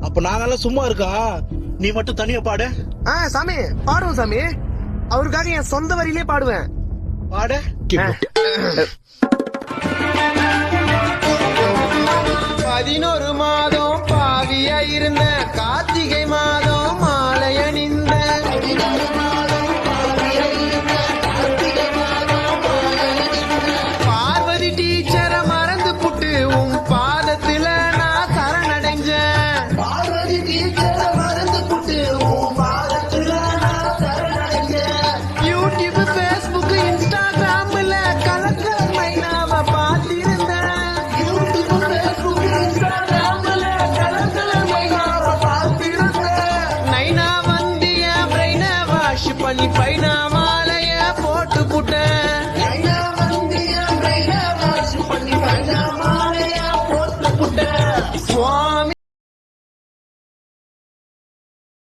அப்ப நாங்கெல்லாம் சும்மா இருக்கா, நீ மட்டும் தனியா பாடு. சாமி பாடுவோம் சாமி, அவருக்காக என் சொந்த வரியிலே பாடுவேன். பாடு. 11 மாதம் பாவியா இருந்த